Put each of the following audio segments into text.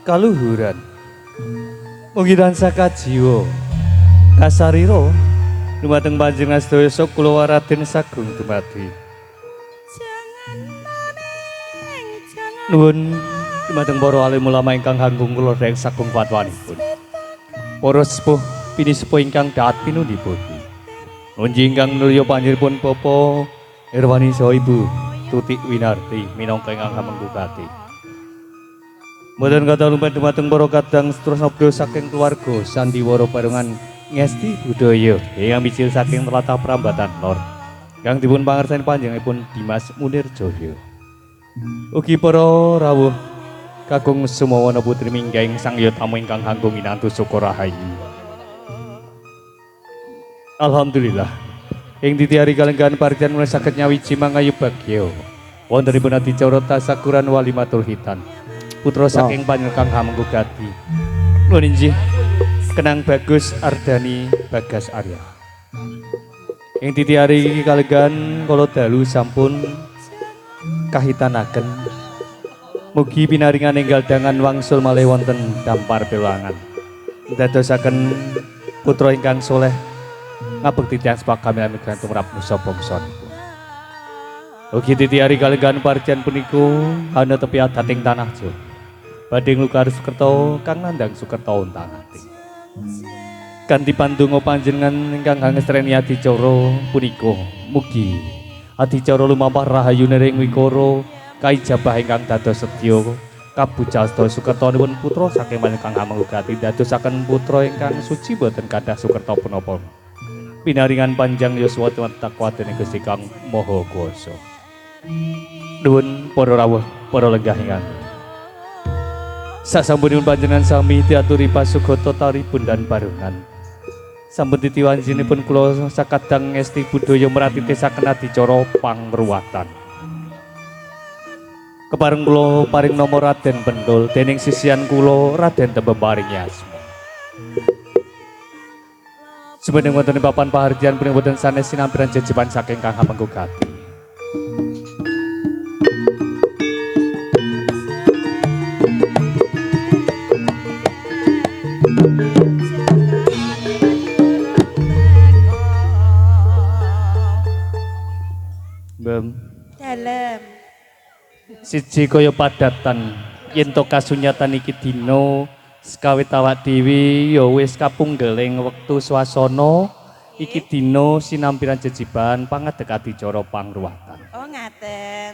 kaluhuran mugi tansah kajiwa kasarira lumateng panjenengan sedaya kula Raden Sagung dumadi nuwun dumateng para alim ulama ingkang langkung kula dereng sagung fatwanipun para sepuh pinisepuh ingkang daat pinundipun nunji ingkang nulya panjenenganipun Bapak Irwani saha Ibu Tutik Winarti minangka ingkang menggugati mboten kata lumpet dumateng para kadang sedherek sabda saking keluarga sandiwara barengan ngesti budaya ingkang micil saking tlatah Prambatan Lor kang dipun pangerteni panjenenganipun Dimas Munir Jaya ugi para rawuh kakung sumawana putri minggahing sangya tamu ingkang langkung minantu Suka Rahayu alhamdulillah ing titiari kalenggahan parjan mulai saged nyawiji mangayu bagya wontenipun adicara tasakuran walimatul hitan putra saking panjenengan kang menggugati nuwun inggih Kenang Bagus Ardani Bagas Arya ing titiari iki kalenggahan kala dalu sampun kahitanaken mugi pinaringan enggal dangan wangsul malih wonten dampar pelangan dadosaken putra ingkang soleh ngabekti tiyang sepakamilan migrant tumrap nusa bangsanipun ugi titiari kalenggahan parjan punika ana tepi adating tanah Jawa badhe nglukar Sukerta kang nandhang Sukerta untang-ating kanthi pandonga panjenengan ingkang ngastrini adicara punika mugi adicara lumampah rahayune ing wikara kaijabah ingkang dados sedya kabucal sedaya Sukertanipun putra saking panjenengan manggugati dadosaken putra ingkang suci boten kathah Sukerta punapa pinaringan panjang yuswa takwa dening Gusti Kang Maha Kuwasa nuwun para rawuh para lenggah ingkang sasampunipun panjenengan sami diaturi pasugata taripun dan barengan sampun titiwanjinipun kula sakadang ngesti budaya mratitesaken adicara pangruwatan kepareng kula paring nama Raden Pendul dening sisihan kula Raden Tembembaring Yasma sumeneng wonten ing papan paharjan punika boten sanes sinampiran jejepan saking kang menggugati dalem siji kaya padatan yen to kasunyatan iki dina sekawit awak dhewe ya wis kapunggeling wektu swasana iki dina sinampiran jejiban pangadeg adicara pangruwatan oh ngaten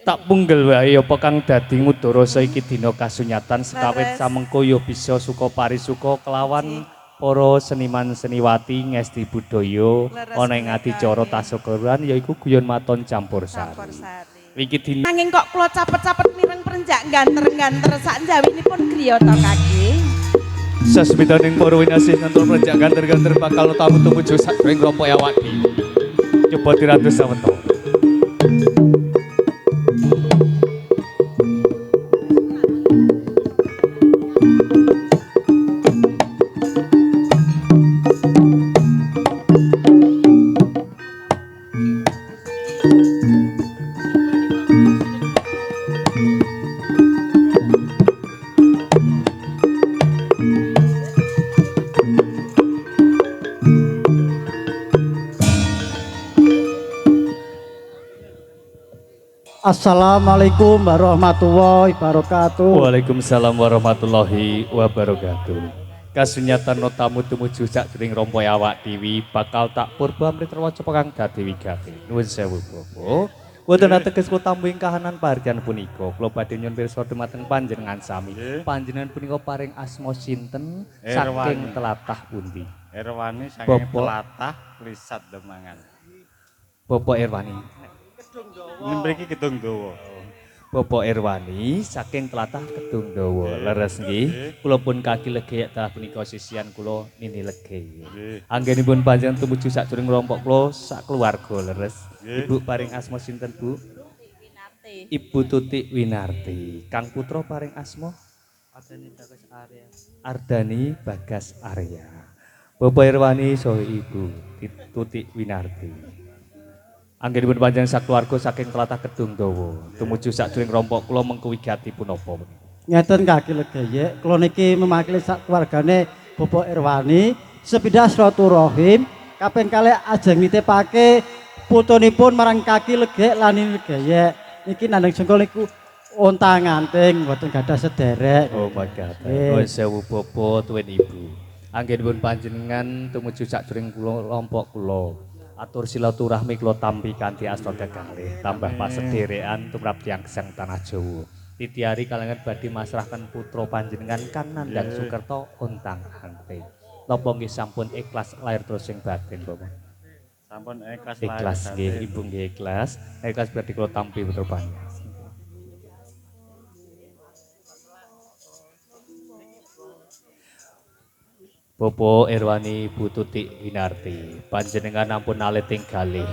tak punggel wae apa kang dadi ngudarasa iki dina kasunyatan sekawit samengko ya bisa suka parisuka kelawan para seniman seniwati ngesti budaya ana ing adicara tasyakuran yaiku guyon maton campur sari. Iki dina nanging kok kula capet-capet mireng perenjak ganter-ganter sak njawinipun griya to kaki. Sasmitaning para winasih ngantos perenjak ganter-ganter bakal tamu tumuju sak ring rompok awak dhewe. Coba diratus sawetara. Assalamualaikum warahmatullahi wabarakatuh. Waalaikumsalam warahmatullahi wabarakatuh. Kasunyatan tamu tumuju sakjroning rompoe awak dhewe bakal tak purba mrih waca kang dadi wigati. Nuwun sewu Bapak. Wonten ateges kula tamu ing kahanan paharjan punika, kula badhe nyuwun pirsa dumateng panjenengan sami. Panjenengan punika paring asma sinten saking tlatah pundi? Irwani saking tlatah Lisat Demangan. Bapak Irwani. Mriki Kedung Dawa. Bapak Irwani saking tlatah Kedung Dawa. Leres nggih. Kula pun kaki legek telah punika sisian kula Nini Lege. Anggenipun panjenengan tumuju sakjroning kelompok kula sak keluarga leres. Ibu paring asma sinten, Bu? Ibu Tutik Winarti. Kang putra paring asma Ardani Bagas Arya. Ardani Bagas Arya. Bapak Irwani saha Ibu Tutik Winarti. Anggenipun panjenengan sakeluarga saking tlatah Kedung Dawa tumuju sakjroning rompok kula mengko wigati punapa. Ngeten kaki legaya, kula niki memakili sak keluargane Bapak Irwani sepindah silaturahim kaping kalih ajeng nitipake putunipun marang kaki legek lani legaya. Niki nandheng jengkol niku ontang anting mboten gadah sederek. Oh my god. Nuwun sewu Bapak tuwin Ibu. Anggenipun panjenengan tumuju sakjroning kula lompok kula. Atur silaturahmi kula tampi kanthi asta kekalih tambah pasederekan tumrap tiyang gesang tanah Jawa. Titiari kalangan badhe masrahkan putra panjenengan kang nandhang Sukerto ontang anting. Napa nggih sampun ikhlas lahir terus ing batin, Bapak? Sampun ikhlas. Ikhlas nggih, Ibu nggih ikhlas. Ikhlas berarti kula tampi putra panjenengan. Bapak Irwani Ibu Tutik Winarti, panjenengan ampun alit ing galih.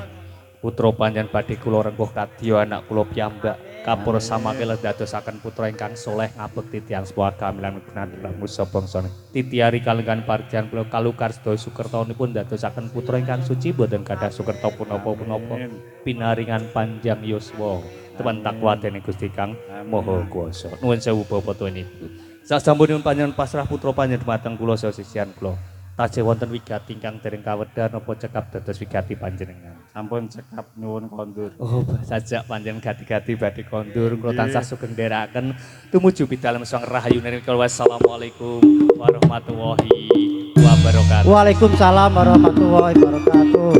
Putra panjenengan badhe kula rengkuh kadya anak kula piyambak. Kapur samangke dadosaken putra ingkang soleh ngabekti tiyang sepuh kamilan migunani musa bangsa. Titiari kalengan parjan kula kalukar sedaya Sukertonipun dadosaken putra ingkang suci boten gadah Sukerto punapa-punapa. Pinaringan panjang yuswa temen takwa dening Gusti Kang Maha Kuwasa. Nuwun sewu Bapak tuwin Ibu. Sasampunipun panjenengan pasrah putra panjenengan dhumateng kula saha sisihan kula. Tasih wonten wigati ingkang dereng kawedhan napa cekap dados wigati panjenengan. Sampun cekap nyuwun kondur. Oh, sajak panjenengan gati-gati badhe kondur kula tansah sugeng ndherekaken tumuju pidalem sang rahayu menika. Wassalamualaikum warahmatullahi wabarakatuh. Waalaikumsalam warahmatullahi wabarakatuh.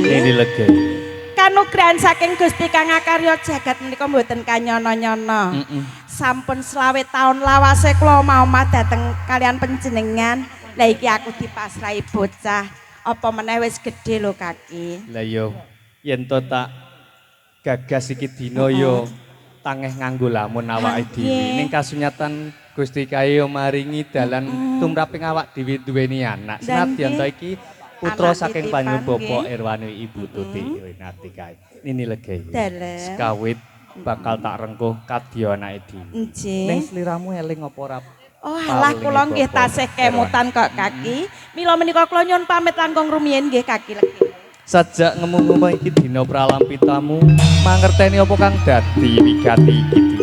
Ini lega. Kanugrahan saking Gusti Kang Akarya jagat menika mboten kanyana-nyana. Sampun 20 taun lawase kula maomah dhateng kalian panjenengan. Lah iki aku dipasrahi bocah. Apa meneh wis gedhe lho Kaki. Lah yo yen to tak gagas iki dina yo tangeh nganggo lamun awake dhewe. Ning kasunyatan Gusti Kae maringi dalan tumraping awak dhewe duweni anak. Senadyan to iki putra saking panjenengan Bapak Irwani Ibu Tutik Winarti kae. Nini legay. Sekawit bakal tak rengkuh kadya anake dhewe. Nggih. Ning sliramu eling apa ora? Oh alah kula nggih tasih kemutan kok Kaki. Mila menika kula nyuwun pamit langkung rumiyin nggih Kaki legay. Sajak ngemu-ngemu iki dina pralampitamu, mangerteni apa kang dadi wigati iki dina.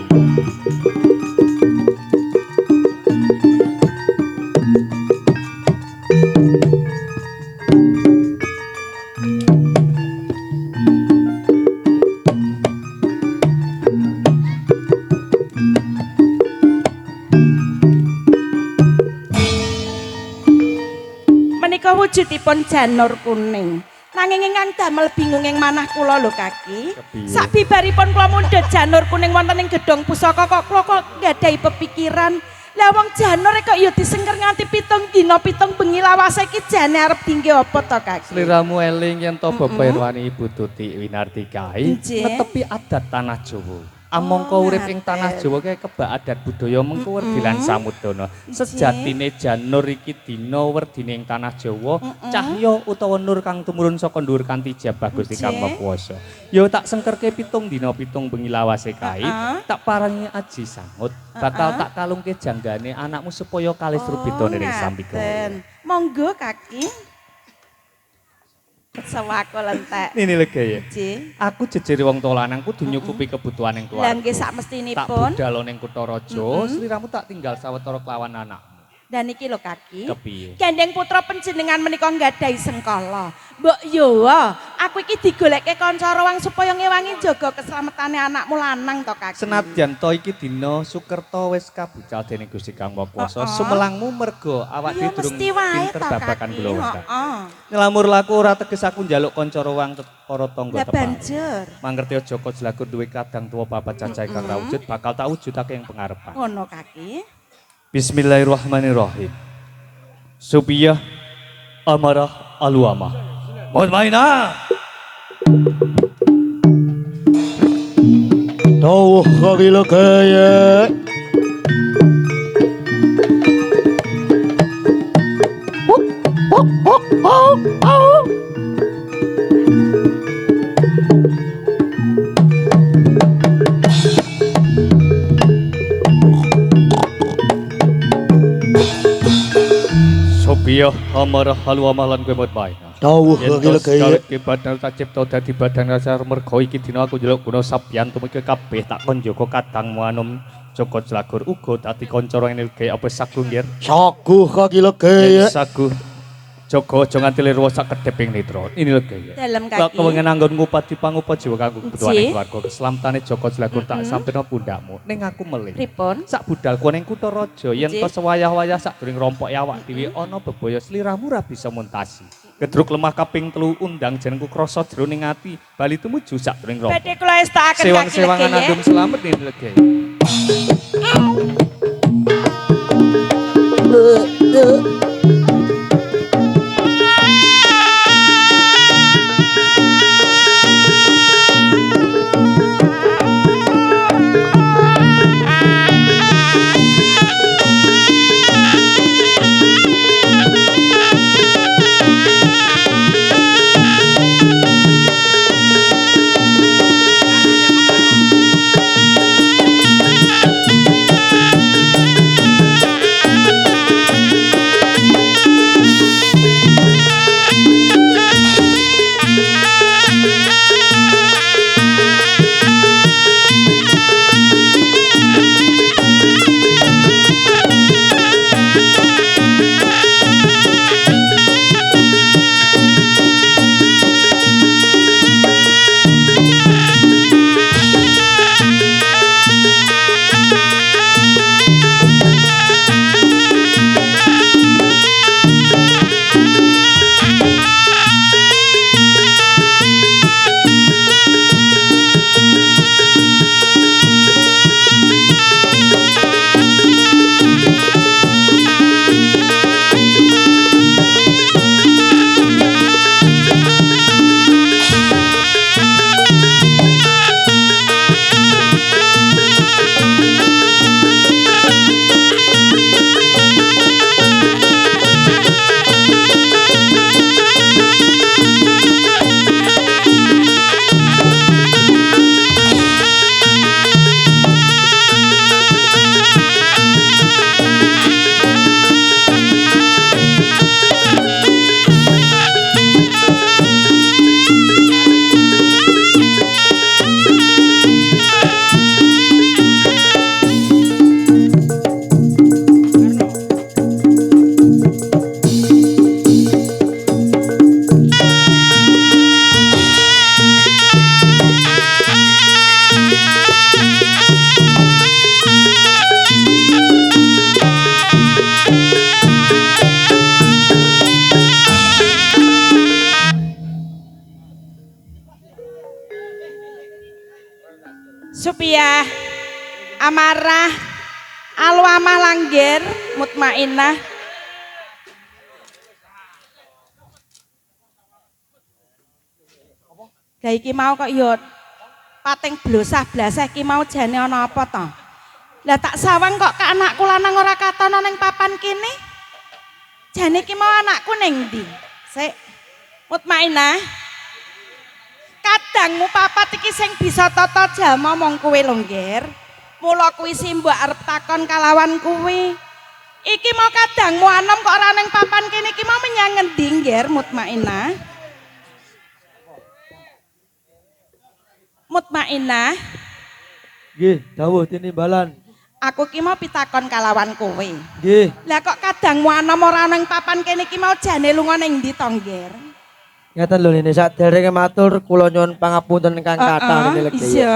Menika wujudipun janur kuning. Nanging ingkang damel bingung ing manah kula lho Kaki. Sabibaripun kula mundhut janur kuning wonten ing gedhong pusaka kok kula kok nggadahi pepikiran. Lah wong janur kok ya disengker nganti 7 dina 7 bengi lawase iki jane arep dingge apa to Kaki? Sliramu eling yen to Bapak Irwani Ibu Tutik Winarti kae netepi adat tanah Jawa. Amangka urip ing tanah Jawa kae kebak adat budaya mengko werdilan samudana. Sejatine janur iki dina werdine ing tanah Jawa, cahya utawa nur kang tumurun saka dhuwur kanthi jabah Gusti Kang Maha Kuwasa. Ya tak sengkerke 7 dina 7 bengi lawase kae, tak parangi aji sangut, bakal tak kalungke janggane anakmu supaya kalis rubitane ning sambika. Monggo Kaki. Sewako lentek. Ini lega ya. Nggih. Aku jejere wong tuwa lanang kudu nyukupi kebutuhan ing keluarga. Lah nggih sakmestinipun. Tak budal ning kutha raja, sliramu tak tinggal sawetara kelawan anakmu. Dan iki lho Kaki. Kepiye? Gendeng putra panjenengan menika nggadahi sengkala. Mbok yo, aku iki digolekke kanca rowang supaya ngewangi jaga keselamatan anakmu lanang to Kaki. Senadyan to iki dina Sukerto wis kabucal dening Gusti Kang Maha Kuwasa, sumelangmu merga awak dhewe durung pinter babagan kula wonten. Ngelamur laku ora teges aku njaluk kanca rowang para tangga tepan. Banjur. Mangerti aja Jelakur duwe kadang tuwa papat cacahe kang rawujud bakal tak wujudake ing pengarepan. Ngono Kaki. Bismillahirrahmanirrahim. Subiyah amarah aluamah. Mutmainah. Tauh kagila kaya. Iya, amarah halu amalan kowe mot bae. Dawuh iki legay. Kawit ki badan tak cipta dadi badan rasa mergo iki dina aku njaluk guna sabyan tumeka kabeh tak kon njogo kadangmu anom Joko Jlagur uga dadi kanca rene legay apa sagu nggir. Saguh kaki legay. Sagu Joko aja nganti lirwa sak kedheping netra. Ini legay. Dalem Kak kaki. kewengen anggon ngupati pangupa jiwa kanggo kebutuhane Nggih. keluarga keselamtane Joko Jlagur tak sampeno pundakmu ning aku melih. Pripun? Sak budalku ning kutha raja yen Nggih. to sewayah-wayah sakduring rompok awak dhewe ana bebaya sliramu ora bisa muntasi. Gedruk lemah kaping 3 undang jenengku krasa jroning ati bali tumuju sakduring rompok. Badhe kula estakaken kaki Sewang-sewangan legay, ya. andum selamat ning legay. Supaya amarah alwamah langgir mutmainah Lah iki mau kok yo pating blosah-blasah iki mau jane ana apa to? Lah tak sawang kok ke anakku lanang ora katono ning papan kene? Jane iki mau anakku ning ndi? Sik. Mutmainah. Kadangmu papat iki sing bisa tata jama mong kowe lho, Ngger. Mula kuwi sih mbok arep takon kalawan kuwi. Iki mau kadangmu anom kok ora ning papan kene iki mau menyang ngendi, Ngger, Mutmainah? Mutmainah. Nggih, dawuh tinimbalan. Aku ki mau pitakon kalawan kowe. Nggih. Lah kok kadangmu anom ora ning papan kene iki mau jane lunga ning ndi to, Ngger? Ngaten lho Nini, saderenge matur kula nyuwun pangapunten ingkang kathah Nini Legaya. Iya.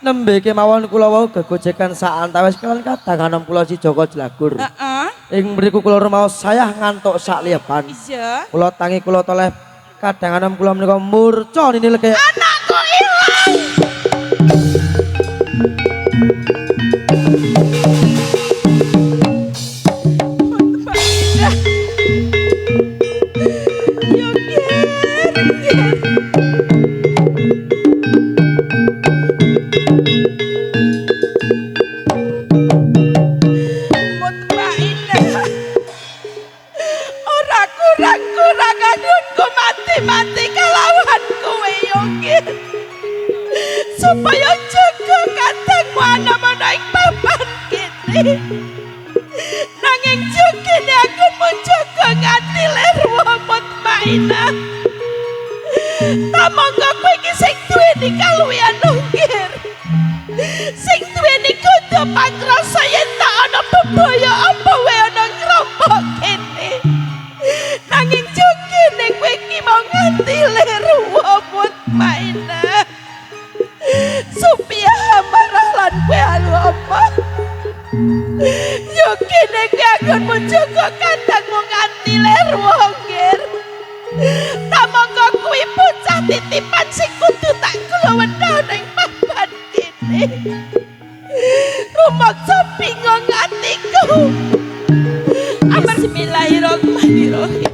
Nembe kemawon kula wau gegojekan saantawis kalian kadang anom kula si Joko Jlagur. Heeh. Ing mriku kula rumaos sayah ngantuk sak liyapan. Iya. Kula tangi kula toleh kadang anom kula menika murca Nini Legaya. Anakku ilang. Mati kalawan kowe yogi supaya jaga kadangmu ana-ana ing papan kene nanging jogene aku mau jaga Maina. Tamangka kowe iki sing duweni kaluwihan nggir. Sing duweni kudu pangrasa yen tak ana bebaya apa wae ana ngrombok kene. Nanging jogene kowe iki mau nganti leru wabut Maina. Supaya marah lan kowe alu apa? Yo kene kowe anggonmu jaga kandangmu nganti leru nggir. Tamangka kuwi bocah titipan sing kudu tak kulawena ning papan kene. Rumaksa bingung atiku. Bismillahirrahmanirrahim.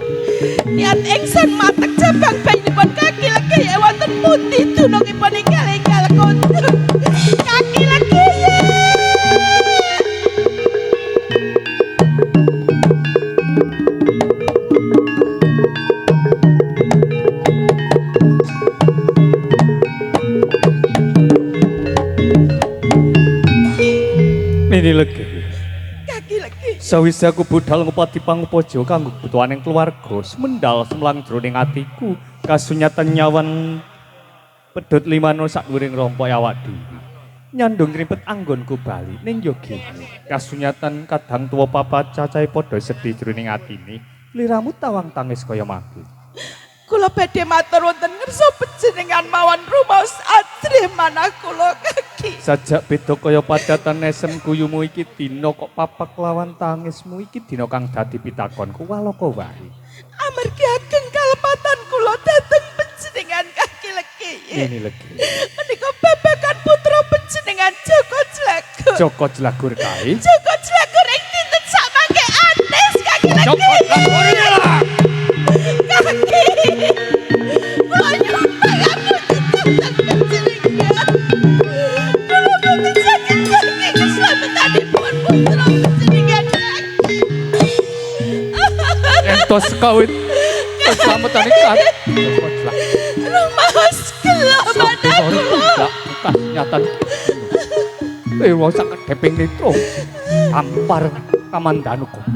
Niat ingsun matek jabang bainipun kaki legi wonten pundi dunungipun enggal-enggal kondur. Kaki legi. Ini legi. Kaki legi. Sawise aku budal ngupati pangupaja kanggo kebutuhaning keluarga, semendal semlang jroning atiku kasunyatan nyawan pedhot limano sakduring rompok awak dhewe. Nyandung ribet anggonku bali ning yogene. Kasunyatan kadang tuwa papat cacahe padha sedih jroning atine. Liramu tawang tangis kaya mangke. Kula badhe matur wonten ngersa panjenengan mawon rumaos adrih manah kula kaki. Sajak beda kaya padatan nesem guyumu iki dina kok papak lawan tangismu iki dina kang dadi pitakonku walaka wae. Amargi ageng kalepatan kula dhateng panjenengan kaki legi. Ini legi. Menika babagan putra panjenengan Joko Jlagur. Joko Jlagur kae. Joko Jlagur ing dinten samangke anes kaki legi. Joko Jlagur ilang. Kaki. Kula nyuwun pangapunten dhateng panjenengan. Kula boten saged njaluk keselamatanipun putra panjenengan lagi. Entos kawit keselamatan ikat. Joko Jlagur. Rumaos kelamatan kula. Bukas nyatan. Ewa sakedheping nitro. Ampar kamandanu kota.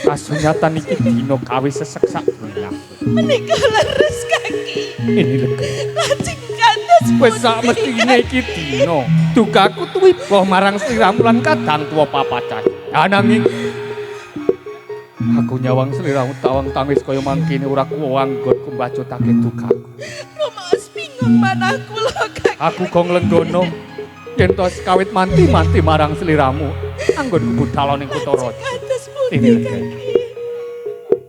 Kasunyatan iki dina kawis sesek sakdunya. Menika leres kaki. Ini legi. Lajeng kandos Wis sak mestine iki dina dukaku tuwiba marang sliramu lan kadang tuwa papacah. Ananging aku nyawang sliramu tawang tangis kaya mangkene ora kuwa anggonku mbacutake dukaku. Rumaos bingung manah kula kaki. Aku kok nglenggana yen to kawit manti-manti marang sliramu anggonku budhal ning kutha raja. Kandos Ini pundi legi. kaki.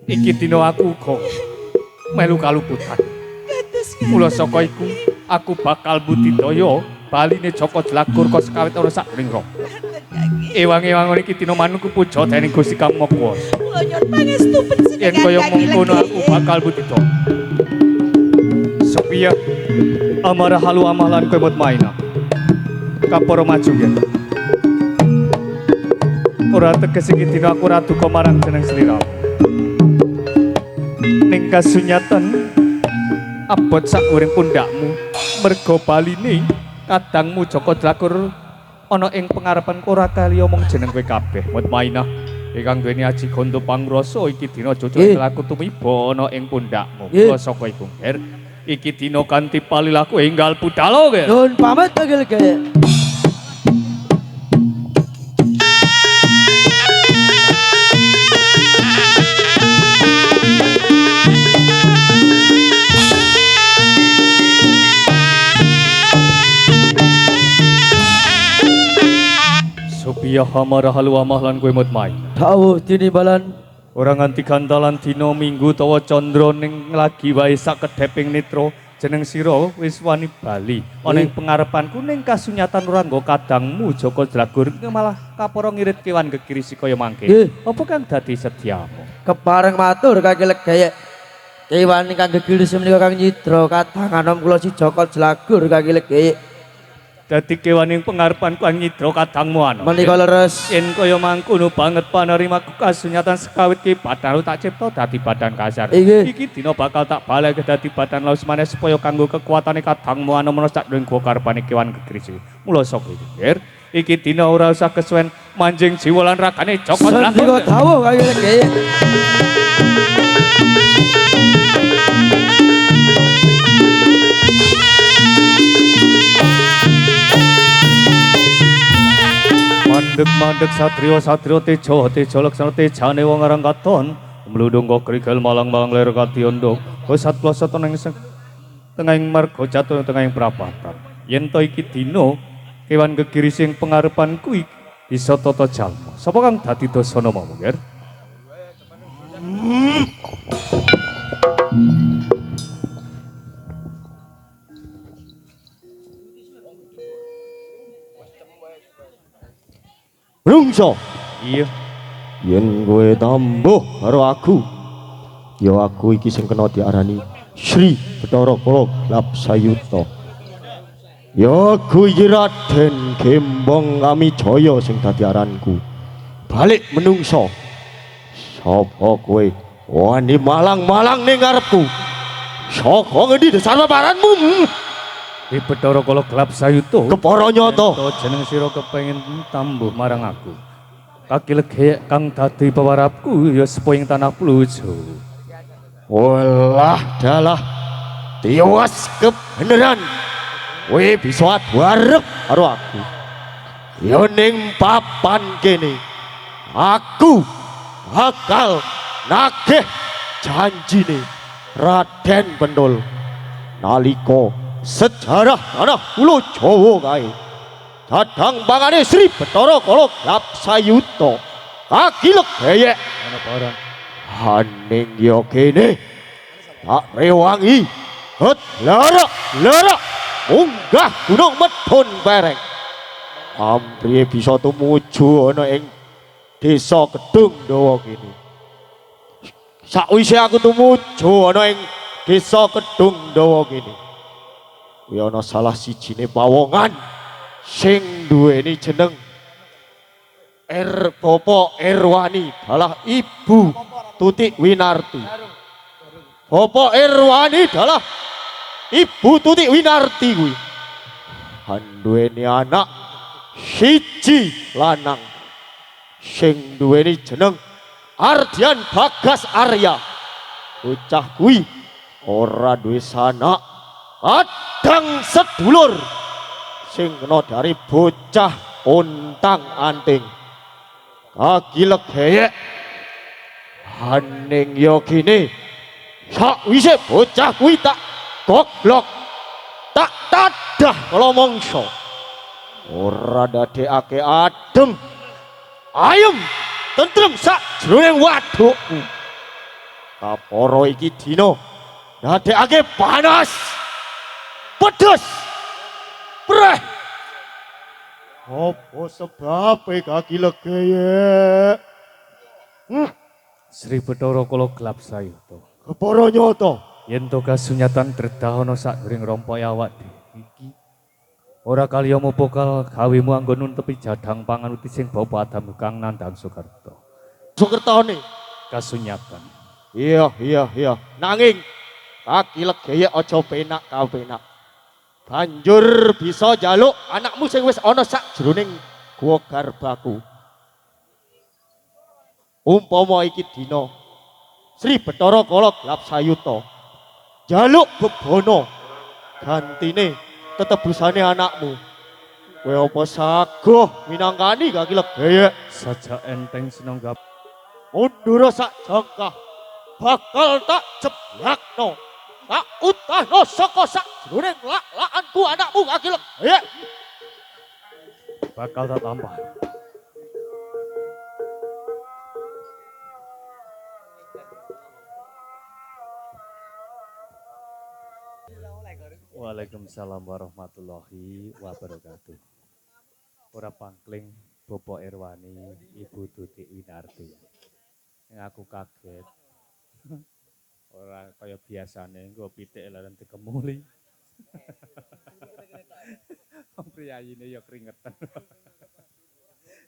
Iki dina aku uga melu kaluputan. Kandos Mula saka iku aku bakal budidaya baline Joko Jlagur kok sekawit ana sakring roh. kaki. Ewang-ewangon iki dina manungku puja dening Gusti Kang Maha Kuwasa. Kula nyuwun pangestu Yen panjenengan kaya kaki mengkono legi. aku bakal budidaya. Supaya amarah halu amalan kowe mut maina. Kaporo maju yen. Ora teges iki dina aku ora duka marang jeneng sliramu. Ning kasunyatan abot sakuring pundakmu merga baline kadangmu Joko Jlagur ana ing pangarepanku ora kali omong jeneng kowe kabeh mut maina ingkang duweni aji gondo pangrasa iki dina cucuke laku tumiba ana ing pundakmu kula saka iku Nger iki dina kanthi palilaku enggal budhal Nger. Nuwun pamit kaki legi. Supaya hamara halu amah lan kowe mut maina. Dawuh tinimbalan Ora nganti gandalan dina minggu tawa candra ning lagi wae sakedheping nitra jeneng sira wis wani bali ana ing pengarepanku ning kasunyatan rangga kadangmu Joko Jlagur malah kapara ngirit kewan kekirisi kaya mangke. Apa kang dadi sediamu? kepareng matur kaki legi. Kewan ingkang gegilis menika Kang Nyidra kadang anom kula si Joko Jlagur kaki legi. Dadi kewaning pengarepanku Kang Nyidra kadangmu ana. Menika leres. Yen kaya mangkono banget panarimaku kasunyatan sekawit ki badan tak cipta dadi badan kasar. Iki dina bakal tak balik dadi badan laus maneh supaya kanggo kekuatane kadangmu ana menawa sakdurung gua karepane kewan kekrisi. Mula saka iki, Nger, iki dina ora usah kesuwen manjing jiwa lan ragane Joko Sandika Jlagur. dawuh kaki legi. Mandek mandek satrio satrio tejo tejo laksana tejane wong aran katon mludung kok krigel malang malang ler kationdo wis satplasa teneng tengahing marga jatuh tengahing prapatan yen to iki dina kewan gegiri sing pengarepanku iki bisa tata jalma sapa kang dadi dasana mau nger Rungso, iya yen kowe tambuh karo aku, ya aku iki sing kena diarani Sri Bathara Kala Lapsayuta. Ya aku iki Raden Gembong Kamijaya sing dadi aranku. Balik menungso. Sapa kowe? Wani malang-malang ning ngarepku. Saka ngendi dasar paparanmu? Di Bathara Kala Lapsayuta Kepara nyata. to jeneng sira kepengin tambuh marang aku kaki legek kang dadi pewarapku ya sepoing tanah plujo Walah dalah tiwas kebeneran kowe bisa bareng karo aku ya ning papan kene aku bakal nagih janjine Raden Pendul nalika sejarah tanah Pulo Jawa kae dadang pangane Sri Bathara Kala Lapsayuta kaki legeyek ana barang haning ya kene tak rewangi het lara munggah gunung medhun pereng ampriye bisa tumuju ana ing desa Kedung Dawa kene sakwise aku tumuju ana ing desa Kedung Dawa kene kuwi ana salah sijine pawongan sing duweni jeneng Bapak Irwani adalah Ibu Tutik Winarti. Bapak Irwani adalah Ibu Tutik Winarti kuwi. Duweni anak siji lanang sing duweni jeneng Ardian Bagas Arya. Bocah kuwi ora duwe sanak, kadang sedulur sing kena dari bocah ontang-anting. Kaki legeyek haning ya kene sakwise bocah kuwi tak goblok tak tadah kala mangsa ora dadekake adem ayem tentrem sak jroning wadukku kapara iki dina dadekake panas pedes preh apa sebabe kaki legeyek? Sri Bathara Kala Lapsayuta. Kepara nyata. Yen to kasunyatan tredahana sakring rompoke awak iki. Ora kaliya mupukal gawimu anggo nuntepi jadhang panganuti sing bapa Adam kang nandhang Soekarto. Soekertone Kasunyatan. Iya. Nanging kaki legeyek aja penak kapenak. Banjur bisa jaluk anakmu sing wis ana sak jroning gua garbaku. Umpama iki dina Sri Bathara Kala Lapsayuta jaluk bebono gantine tetebusane anakmu. Kowe apa saguh minangkani kaki legeyek Saja enteng sinenggap mundur sak jangkah bakal tak jeblakno tak utahno saka sak jroning lak-lakanku anakmu kaki legeyek. bakal tak tambah. Waalaikumsalam warahmatullahi wabarakatuh. Ora pangkling Bapak Irwani, Ibu Tutik Winarti. Yang aku kaget. Ora kaya biasane nggo pitik leren dikemuli. Wong priyayine ya keringetan.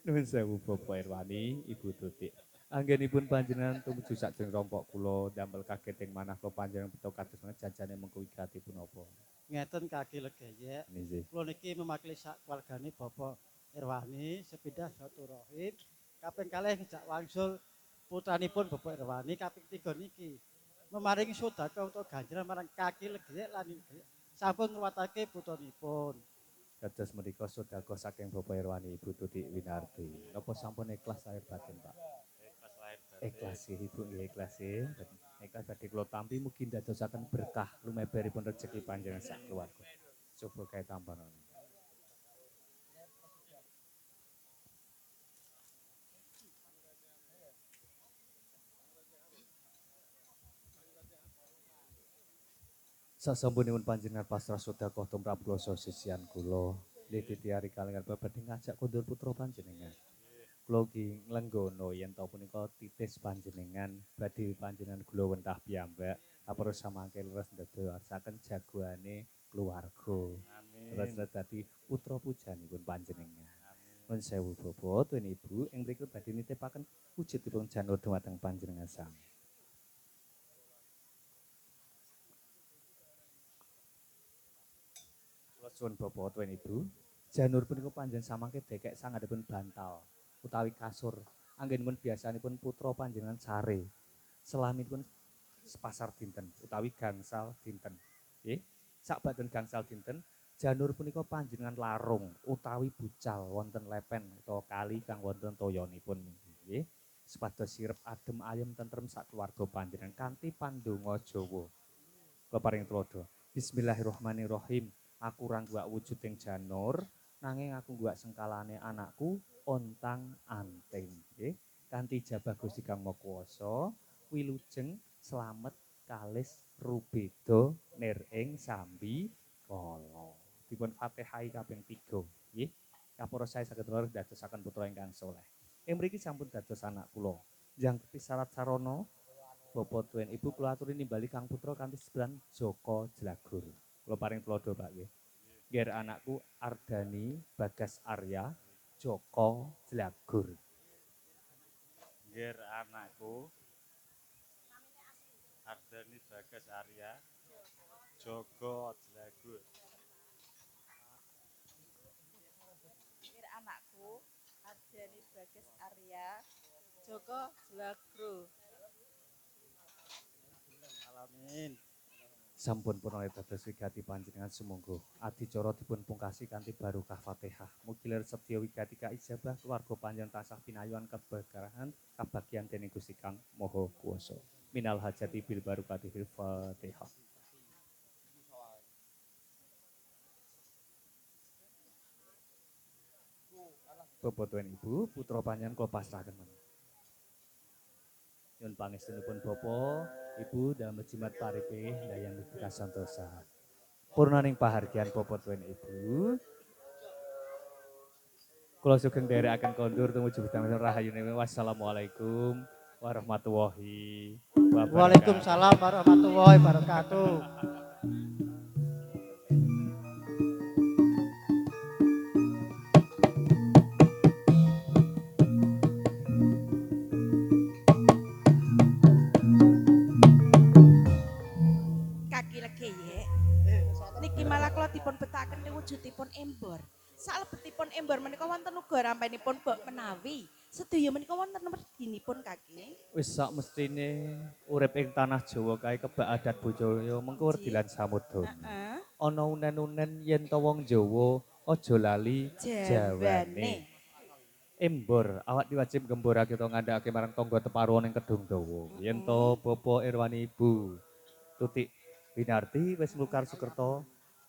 Nuwun sewu Bapak Irwani, Ibu Tutik. Anggenipun panjenengan tumuju sajeng rompok kula damel kaget ing manah kula panjenengan beto kados janjane mengko wigatipun apa. Ngeten kaki legeyek. Nggih. Kula niki memakili sak keluargane Bapak Irwani sepindah silaturahim kaping kalih ngejak wangsul putranipun Bapak Irwani kaping 3 niki memaringi sedekah untuk ganjaran marang kaki legeyek lan sampun ngruwatake putranipun. Dados menika sedekah saking Bapak Irwani Ibu Tutik Winarti. Napa sampun ikhlas lahir batin, Pak? Ikhlas lahir batin. Ikhlas ya Ibu, nggih ikhlas ya. Ikhlas badhe kula tampi mugi ndadosaken berkah lumebaripun rezeki panjenengan sak keluarga. Coba kae tambahan. Sasampunipun panjenengan pasrah sedekah tumrap kula sisian kula. Nggih titiari kalengan badhe ngajak kondur putra panjenengan. Kula ki nglenggono yen ta punika titis panjenengan badhe panjenengan kula wentah piyambak kapro samangke leres ndadosaken jagoane keluarga. Terus dadi putra pujanipun panjenengan. Nuwun sewu Bapak, tuwin Ibu, ing mriku badhe nitipaken wujudipun janur dumateng panjenengan sami. Suwun Bapak tuwin Ibu, janur punika panjenengan samangke dekek sangadipun bantal utawi kasur. Anggenipun biasanipun putra panjenengan sare. Selaminipun sepasar dinten utawi gangsal dinten. Nggih, sakbaten gangsal dinten janur punika panjenengan larung utawi bucal wonten lepen utawa kali kang wonten toyanipun nggih. Supados sirep adem ayem tentrem sak keluarga panjenengan kanthi pandonga Jawa. Kula paring tulodo. Bismillahirrahmanirrahim. Aku rangguak wujuding janur, nanging aku ngguak sengkalane anakku ontang anting. Nggih, kanthi jabah Gusti Kang Maha Kuwasa, wilujeng slamet kalis rubeda nir ing sambi kala. Dipun Fatihai kaping 3, nggih. Kapara sae saged dadosaken putra ingkang saleh. Ing mriki sampun dados anak kula. Njangkepi syarat sarana Bapak tuwin Ibu kula aturi nimbali Kang Putra kanthi sebutan Joko Jlagur. Kula paring tulodo Pak nggih. Nggih anakku Ardani Bagas Arya Joko Jlagur. Nggih anakku Ardani Bagas Arya Joko Jlagur. Nggih anakku Ardani Bagas Arya Joko Jlagur. Alamin. Sampun purna dados wigati panjenengan sumangga adicara dipun pungkasi kanthi barokah Fatihah. Mugi lir setya wigati kaijabah keluarga panjenengan tansah pinayuhan keberkahan kabagyan dening Gusti Kang Maha Kuwasa. Minal hajati bil barokati fil Fatihah. Bapak tuwin Ibu, putra panjenengan kula pasrahaken menawi. Nyuwun pangestunipun Bapak, Ibu damel jimat paripe dayang ibu kasantosa. Purnaning pahargyan Bapak tuwin Ibu. Kula sugeng nderekaken kondur tumuju bidang rahayune. Wassalamualaikum warahmatullahi wabarakatuh. Waalaikumsalam warahmatullahi wabarakatuh. Kaki legeye. Niki malah kula dipun betaken wujudipun embor. Salebetipun embor menika wonten uga rampenipun bok menawi. Sedaya menika wonten merdinipun kaki. Wis sak mestine urip ing tanah Jawa kae kebak adat bojaya mengko werdilan samudra. Heeh. Ana unen-unen yen ta wong Jawa aja lali jawane. Embor, awak diwajib gemborake to ngandhakake marang tangga teparo ning Kedung Dawa. Yen to Bapak Irwani Ibu Tutik Winarti wis mlukar Sukerta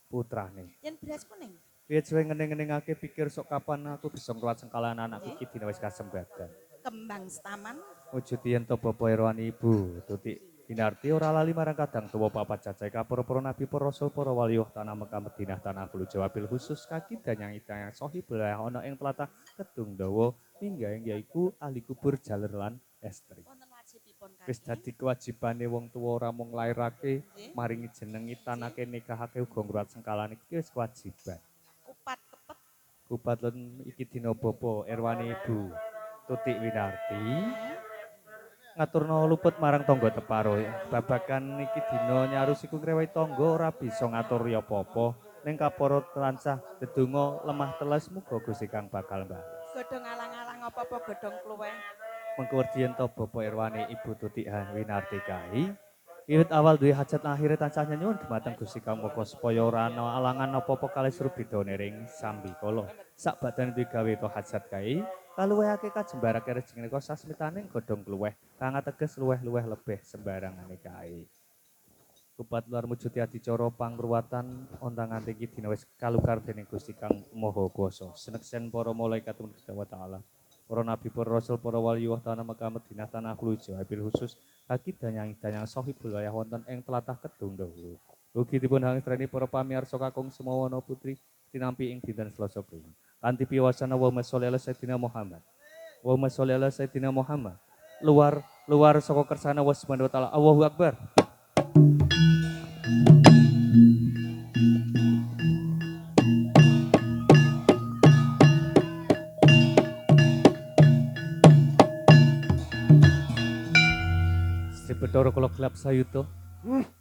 putrane. Yen beras kuning. Wiwit suwe ngeneng-ngenengake pikir sok kapan aku bisa ngruwat sengkalan anakku iki dina wis kasembadan. Kembang setaman. Wujud yen to Bapak Irwani Ibu Tutik Winarti ora lali marang kadang tuwa papat cacai para nabi para rasul para waliyah tanah Mekah Madinah tanah Hulu Jawa bil khusus kaki danyang idang sahib ana ing tlatah Kedung Dawa minggaing yaiku ahli kubur jaler lan estri. Wonten wajibipun kaki. Wis dadi kewajibane wong tuwa ora mung nglairake, maringi jeneng itanake nikahake uga ngruwat sengkalan iki wis kewajiban. Kupat kepet. Kupat lan iki dina Bapak Irwani Ibu Tutik Winarti. Ngaturno luput marang tangga teparo. Babagan iki dina nyarus iku ngrewehi tangga ora bisa ngatur ya apa-apa. Ning kapara tansah dedonga lemah teles muga Gusti Kang bakal mbales. Godhong alang-alang apa-apa godhong kluweh. Mengko yen to Bapak Irwani Ibu Tutik Winarti kae Wiwit awal duwe hajat lan akhire tansah nyuwun dumateng Gusti Kang Moko supaya ora ana alangan apa-apa kalih srubidane ring sambikala. Sak badane duwe gawe to hajat kae, kaluwehake kajembarake rejeng nika sasmitaning godhong kluweh, kang ateges luweh-luweh lebih sembarangane kae. Kupat luar mujuti adicara pangruwatan ontang anting iki dina wis kalukar dening Gusti Kang Maha Kuwasa. Seneksen para malaikat wa taala. Para nabi, para rasul, para wali wa tanah Mekah Madinah tanah Khulujo, habil khusus haki danyang sahibul wayah wonten ing tlatah Kedung dahulu. Ugi dipun hangstreni para pamirsa kakung semono putri tinampi ing dinten Selasa kene. Kanthi piwasana wa sholli ala sayyidina Muhammad. Wa sholli ala sayyidina Muhammad. Luar saka kersane wa subhanahu wa taala. Allahu Akbar. Bathara kula gelap sayuta.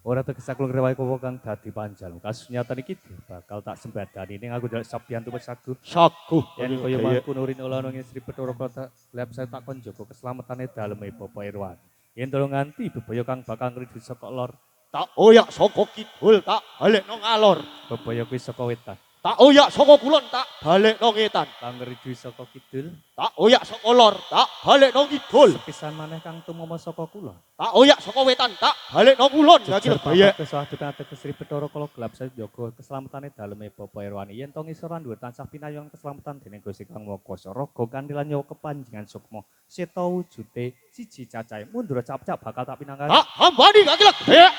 Ora tegesak kula ngrewahi kowe kang dadi panjal. Kasus nyata niki bakal tak sembadani ning aku njaluk sabyantu pesagu. Saguh Yen kaya mangku nurin ulana ing Sri Bathara kula tak gelap saya tak kon jaga keslametane daleme Bapak Irwan. Yen tolong nganti bebaya kang bakal ngridu saka lor, tak oyak saka kidul tak balekno ngalor. bebaya kuwi saka wetan. Tak oyak saka kulon tak balekno ngetan. Kang ngridu saka kidul, Tak oyak saka lor tak balekno kidul. pisan maneh kang tumama saka kulon. Tak oyak saka wetan tak balekno kulon. Ya ki lebaya. Kesahadetan ateges Sri Bathara kala gelap saya jaga keslametane daleme Bapak Irwani. Yen to ngisor dhuwur tansah pinayon keselamatan dening Gusti Kang Maha Kuwasa. Raga kanthi lan nyawa kepanjingan sukma. Seta wujute siji cacahe mundur cap-cap bakal tak pinanggari. Tak hambani kaki lebaya.